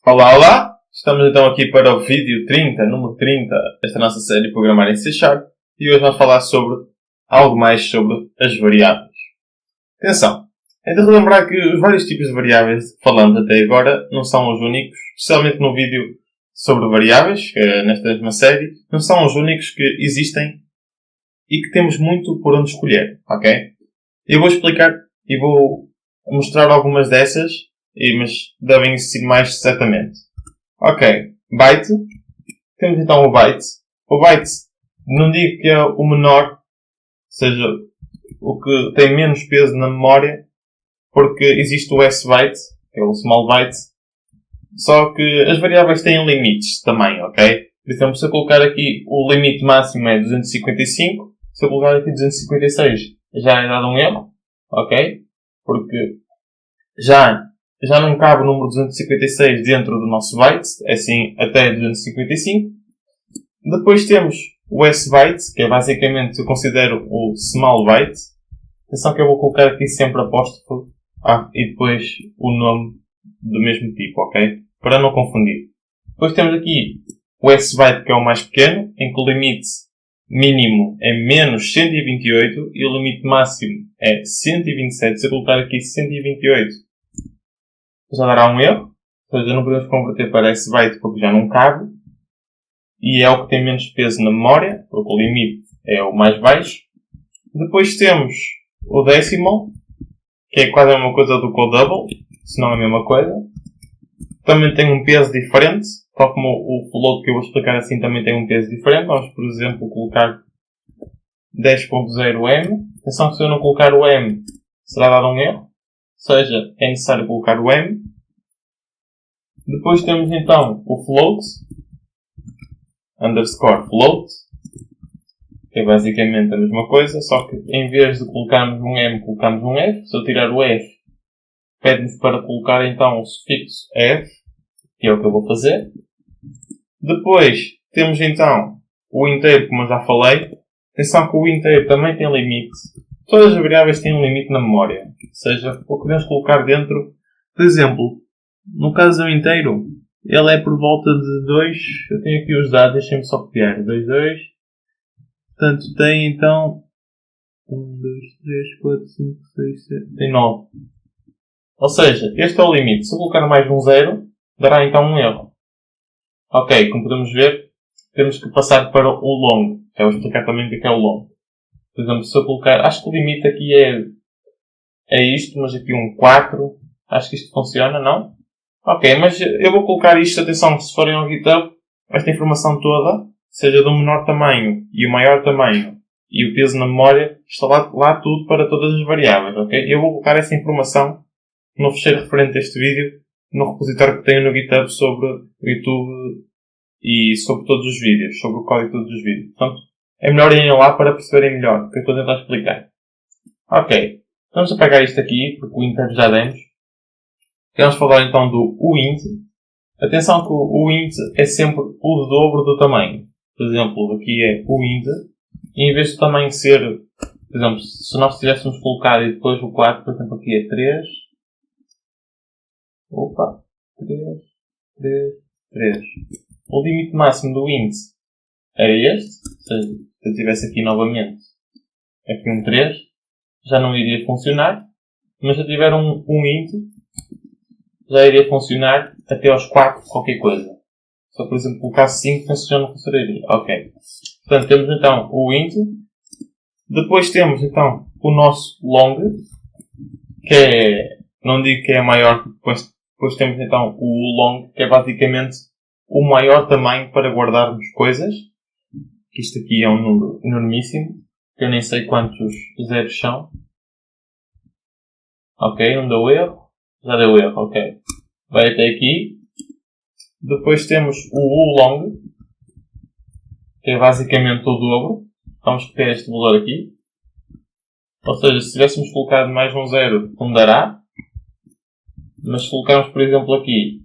Olá, olá! Estamos então aqui para o vídeo 30, número 30, desta nossa série Programar em C#, e hoje vamos falar sobre algo mais sobre as variáveis. Atenção! É de relembrar que os vários tipos de variáveis que falamos até agora não são os únicos, especialmente no vídeo sobre variáveis, que é nesta mesma série, não são os únicos que existem e que temos muito por onde escolher, ok? Eu vou explicar e vou mostrar algumas dessas, mas devem existir mais certamente. Ok, byte. Temos então o byte. O byte, não digo que é o menor, ou seja, o que tem menos peso na memória, porque existe o S-byte, que é o small byte, só que as variáveis têm limites também, ok? Por exemplo, se eu colocar aqui o limite máximo é 255, se eu colocar aqui 256, já é dado um erro, ok? Porque já não cabe o número 256 dentro do nosso byte, é assim até 255. Depois temos o S-byte, que é basicamente, eu considero o small byte. Atenção que eu vou colocar aqui sempre apóstrofo e depois o nome do mesmo tipo, ok? Para não confundir. Depois temos aqui o S-byte, que é o mais pequeno, em que o limite mínimo é menos 128 e o limite máximo é 127. Se eu colocar aqui 128, já dará um erro. Ou seja, não podemos converter para S-byte porque já não cabe. E é o que tem menos peso na memória, porque o limite é o mais baixo. Depois temos o decimal, que é quase a mesma coisa do que o double, se não a mesma coisa. Também tem um peso diferente, tal como o float que eu vou explicar assim também tem um peso diferente. Vamos, por exemplo, colocar 10.0m. Atenção que se eu não colocar o m, será dado um erro. Ou seja, é necessário colocar o m. Depois temos então o float, underscore float, que é basicamente a mesma coisa, só que em vez de colocarmos um m, colocamos um f. Se eu tirar o f, pede-nos para colocar então o sufixo f, que é o que eu vou fazer. Depois temos então o inteiro, como eu já falei. Atenção que o inteiro também tem limite. Todas as variáveis têm um limite na memória. Ou seja, o que podemos colocar dentro. Por exemplo, no caso do inteiro, ele é por volta de 2. Eu tenho aqui os dados, deixem-me só copiar. 2. Portanto, tem então 1, 2, 3, 4, 5, 6, 7. Tem 9. Ou seja, este é o limite. Se eu colocar mais um 0, dará então um erro. Ok, como podemos ver, temos que passar para o long. Eu vou explicar também o que é o long. Por exemplo, se eu colocar... Acho que o limite aqui é isto, mas aqui um 4. Acho que isto funciona, não? Ok, mas eu vou colocar isto, atenção, se forem ao GitHub, esta informação toda, seja do menor tamanho e o maior tamanho, e o peso na memória, está lá tudo para todas as variáveis, ok? Eu vou colocar essa informação no fecheiro referente a este vídeo, no repositório que tenho no GitHub sobre o YouTube e sobre todos os vídeos, sobre o código de todos os vídeos. Portanto, é melhor irem lá para perceberem melhor o que eu estou a tentar explicar. Ok, vamos apagar isto aqui, porque o inteiro já demos. Vamos falar então do uint. Atenção que o uint é sempre o dobro do tamanho. Por exemplo, aqui é uint. E em vez do tamanho ser, por exemplo, se nós tivéssemos colocado e depois o 4, por exemplo, aqui é 3. Opa, 3. O limite máximo do int era este. Ou seja, se eu tivesse aqui novamente aqui um 3, já não iria funcionar. Mas se eu tiver um int, já iria funcionar até aos 4 qualquer coisa. Se eu, por exemplo, colocasse 5, penso que já não funcionaria. Ok. Portanto, temos então o int. Depois temos então o nosso long, que é, não digo que é maior, depois temos então o long, que é basicamente o maior tamanho para guardarmos coisas. Isto aqui é um número enormíssimo, que eu nem sei quantos zeros são. Ok, não deu erro. Já deu erro, ok. Vai até aqui. Depois temos o long, que é basicamente o dobro. Vamos ter este valor aqui. Ou seja, se tivéssemos colocado mais um 0, não dará. Mas se colocarmos, por exemplo, aqui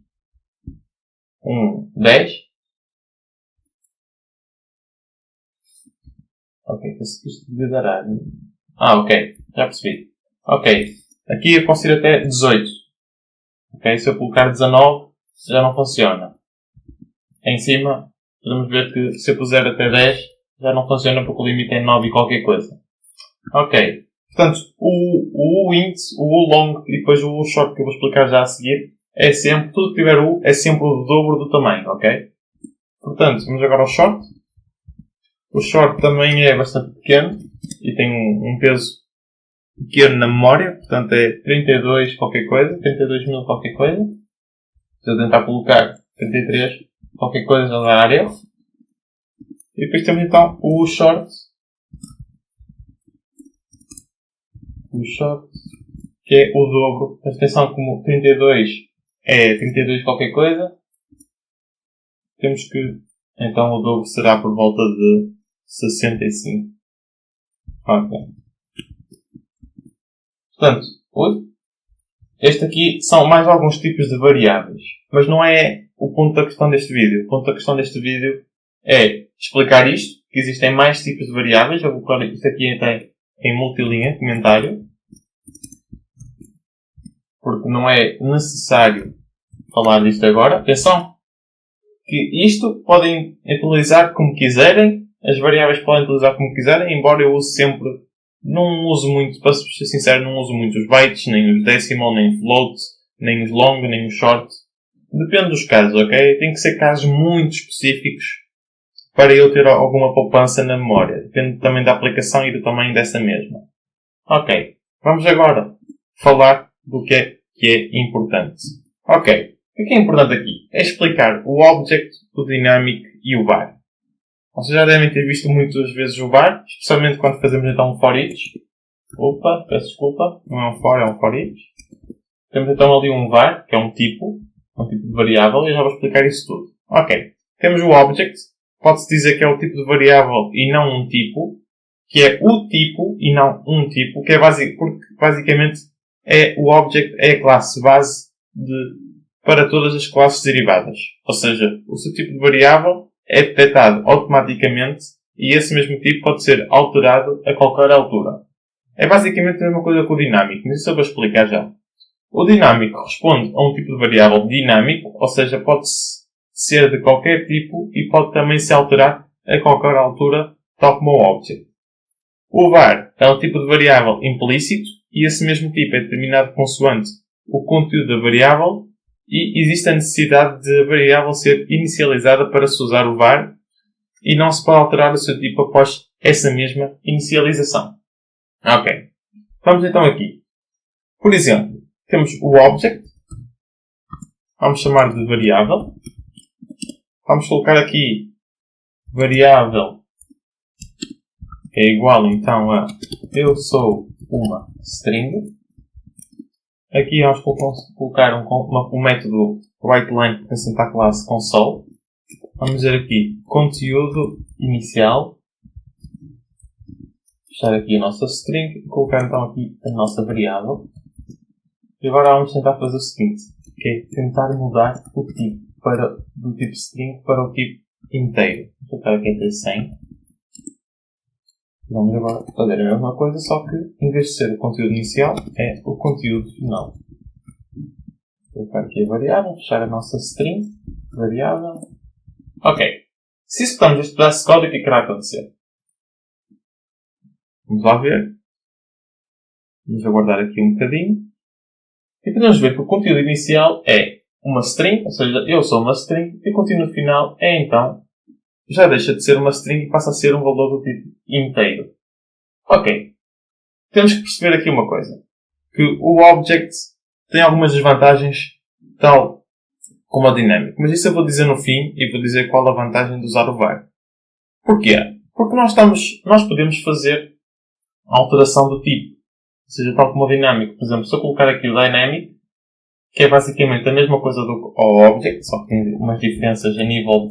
um 10. Ok, penso que isto devia dar. Ok, já percebi. Ok, aqui eu consigo até 18. Ok, se eu colocar 19, já não funciona. Em cima, podemos ver que se eu puser até 10, já não funciona porque o limite é 9 e qualquer coisa. Ok. Portanto, o índice, o long e depois o short que eu vou explicar já a seguir, é sempre, tudo que tiver U é sempre o dobro do tamanho, ok? Portanto, vamos agora ao short. O short também é bastante pequeno e tem um peso pequeno na memória, portanto é 32 qualquer coisa, 32.000 qualquer coisa. Se eu tentar colocar 33 qualquer coisa já dá área. E depois temos então o short. O short, que é o dobro. Presta atenção como 32 é 32 qualquer coisa. Temos que, então o dobro será por volta de 65. Ok. Portanto, este aqui são mais alguns tipos de variáveis. Mas não é o ponto da questão deste vídeo. O ponto da questão deste vídeo é explicar isto, que existem mais tipos de variáveis. Eu vou colocar isto aqui em multilinha, comentário. Porque não é necessário falar disto agora. Atenção! Que isto podem utilizar como quiserem. As variáveis podem utilizar como quiserem, embora eu use sempre... Não uso muito, para ser sincero, não uso muito os bytes, nem os decimal, nem float, nem os long, nem os short. Depende dos casos, ok? Tem que ser casos muito específicos para eu ter alguma poupança na memória. Depende também da aplicação e do tamanho dessa mesma. Ok. Vamos agora falar do que é importante. Ok. O que é importante aqui? É explicar o object, o dynamic e o var. Vocês já devem ter visto muitas vezes o var, especialmente quando fazemos então um for each. Opa, peço desculpa. Não é um for, é um for each. Temos então ali um var, que é um tipo de variável, e eu já vou explicar isso tudo. Ok. Temos o object. Pode-se dizer que é o tipo de variável e não um tipo. Que é o tipo e não um tipo. Que é porque basicamente o object é a classe base para todas as classes derivadas. Ou seja, o seu tipo de variável é detectado automaticamente e esse mesmo tipo pode ser alterado a qualquer altura. É basicamente a mesma coisa que o dinâmico, mas isso eu vou explicar já. O dinâmico responde a um tipo de variável dinâmico, ou seja, pode ser de qualquer tipo e pode também se alterar a qualquer altura, tal como o object. O var é um tipo de variável implícito e esse mesmo tipo é determinado consoante o conteúdo da variável e existe a necessidade de a variável ser inicializada para se usar o var e não se pode alterar o seu tipo após essa mesma inicialização. Ok. Vamos então aqui. Por exemplo, temos o object. Vamos chamar de variável. Vamos colocar aqui variável é igual então a eu sou uma string. Aqui vamos colocar um método writeLine que pertence à classe console. Vamos dizer aqui conteúdo inicial. Fechar aqui a nossa string e colocar então aqui a nossa variável. E agora vamos tentar fazer o seguinte, que é tentar mudar o tipo do tipo string para o tipo inteiro. Vou colocar aqui até 100. Vamos agora fazer a mesma coisa, só que em vez de ser o conteúdo inicial, é o conteúdo final. Vou colocar aqui a variável, fechar a nossa string, variável. Ok. Se executamos este pedaço de código, o que é que irá acontecer? Vamos lá ver. Vamos aguardar aqui um bocadinho. E podemos ver que o conteúdo inicial é uma string, ou seja, eu sou uma string, e o conteúdo final é então, já deixa de ser uma string e passa a ser um valor do tipo inteiro. Ok. Temos que perceber aqui uma coisa. Que o object tem algumas desvantagens, tal como a dinâmica. Mas isso eu vou dizer no fim e vou dizer qual a vantagem de usar o var. Porquê? Porque nós podemos fazer a alteração do tipo. Ou seja, tal como o dinâmico. Por exemplo, se eu colocar aqui o dynamic, que é basicamente a mesma coisa do object, só que tem umas diferenças a nível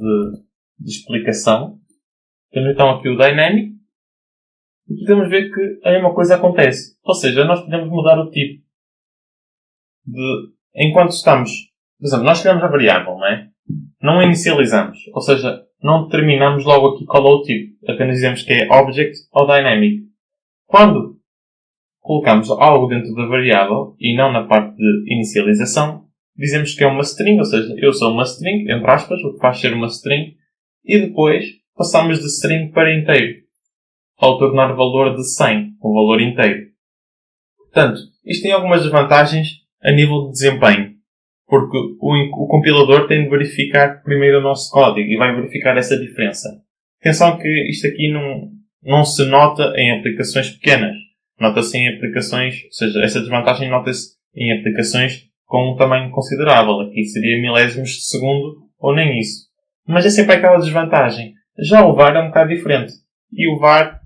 de explicação. Temos então aqui o dynamic e podemos ver que a mesma coisa acontece. Ou seja, nós podemos mudar o tipo. Enquanto estamos... Por exemplo, nós criamos a variável, não é? Não a inicializamos. Ou seja, não determinamos logo aqui qual é o tipo. Apenas dizemos que é object ou dynamic. Quando colocamos algo dentro da variável e não na parte de inicialização, dizemos que é uma string, ou seja, eu sou uma string, entre aspas, o que faz ser uma string, e depois passamos de string para inteiro, ao tornar valor de 100, um valor inteiro. Portanto, isto tem algumas desvantagens a nível de desempenho, porque o compilador tem de verificar primeiro o nosso código e vai verificar essa diferença. Atenção que isto aqui não se nota em aplicações pequenas. Nota-se em aplicações, ou seja, essa desvantagem nota-se em aplicações com um tamanho considerável. Aqui seria milésimos de segundo ou nem isso. Mas é sempre aquela desvantagem. Já o VAR é um bocado diferente. E o VAR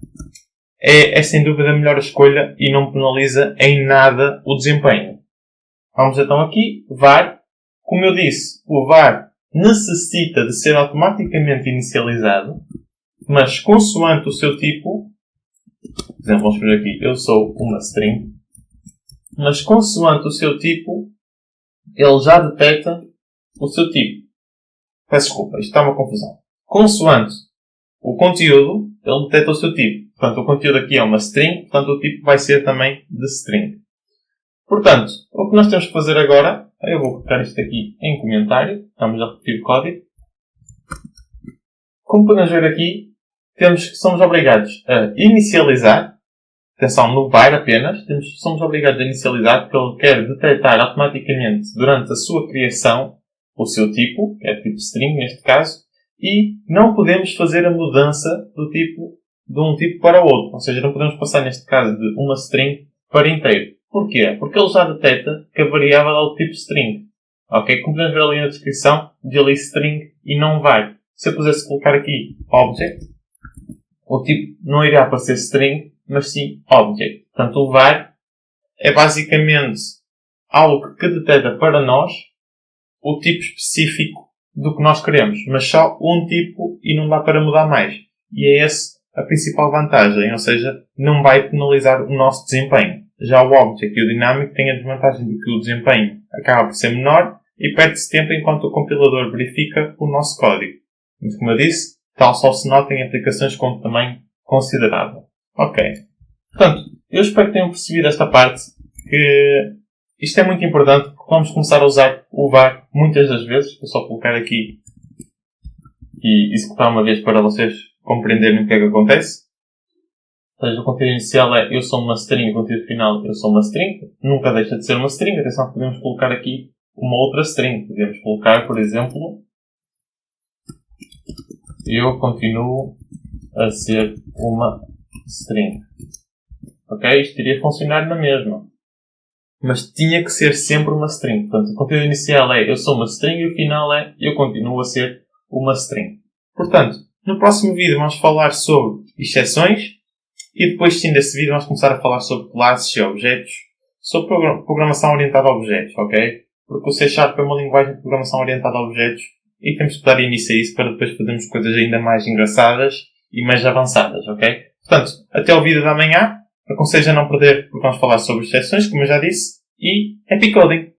é sem dúvida a melhor escolha e não penaliza em nada o desempenho. Vamos então aqui, VAR. Como eu disse, o VAR necessita de ser automaticamente inicializado, mas consoante o seu tipo, por exemplo, vamos ver aqui, eu sou uma string, mas consoante o seu tipo, ele já detecta o seu tipo. Peço desculpa, isto está uma confusão. Consoante o conteúdo, ele detecta o seu tipo. Portanto, o conteúdo aqui é uma string, portanto o tipo vai ser também de string. Portanto, o que nós temos que fazer agora, eu vou colocar isto aqui em comentário, vamos a repetir o código. Como podemos ver aqui, somos obrigados a inicializar, atenção, no VAR apenas, somos obrigados a inicializar porque ele quer detectar automaticamente durante a sua criação o seu tipo, que é tipo string neste caso, e não podemos fazer a mudança de um tipo para o outro. Ou seja, não podemos passar neste caso de uma string para inteiro. Porquê? Porque ele já detecta que a variável é o tipo string. Ok? Como podemos ver ali na descrição, de ali string e não var. Se eu pusesse colocar aqui object, o tipo não irá aparecer string, mas sim object. Portanto, o var é basicamente algo que detecta para nós o tipo específico do que nós queremos, mas só um tipo e não dá para mudar mais. E é essa a principal vantagem, ou seja, não vai penalizar o nosso desempenho. Já o object e o dinâmico têm a desvantagem de que o desempenho acaba por ser menor e perde-se tempo enquanto o compilador verifica o nosso código. Mas, como eu disse, tal só se nota em aplicações com tamanho considerável. Ok. Portanto, eu espero que tenham percebido esta parte, que isto é muito importante, porque vamos começar a usar o var muitas das vezes. Vou só colocar aqui e executar uma vez para vocês compreenderem o que é que acontece. Ou seja, o conteúdo inicial é eu sou uma string, o conteúdo final eu sou uma string. Nunca deixa de ser uma string. Atenção, podemos colocar aqui uma outra string. Podemos colocar, por exemplo, eu continuo a ser uma string. Ok? Isto iria funcionar na mesma. Mas tinha que ser sempre uma string. Portanto, o conteúdo inicial é eu sou uma string e o final é eu continuo a ser uma string. Portanto, no próximo vídeo vamos falar sobre exceções e depois sim desse vídeo vamos começar a falar sobre classes e objetos, sobre programação orientada a objetos, ok? Porque o C# é uma linguagem de programação orientada a objetos e temos que dar início a isso para depois fazermos coisas ainda mais engraçadas e mais avançadas, ok? Portanto, até o vídeo de amanhã. Aconselho a não perder porque vamos falar sobre exceções, como eu já disse, e happy coding!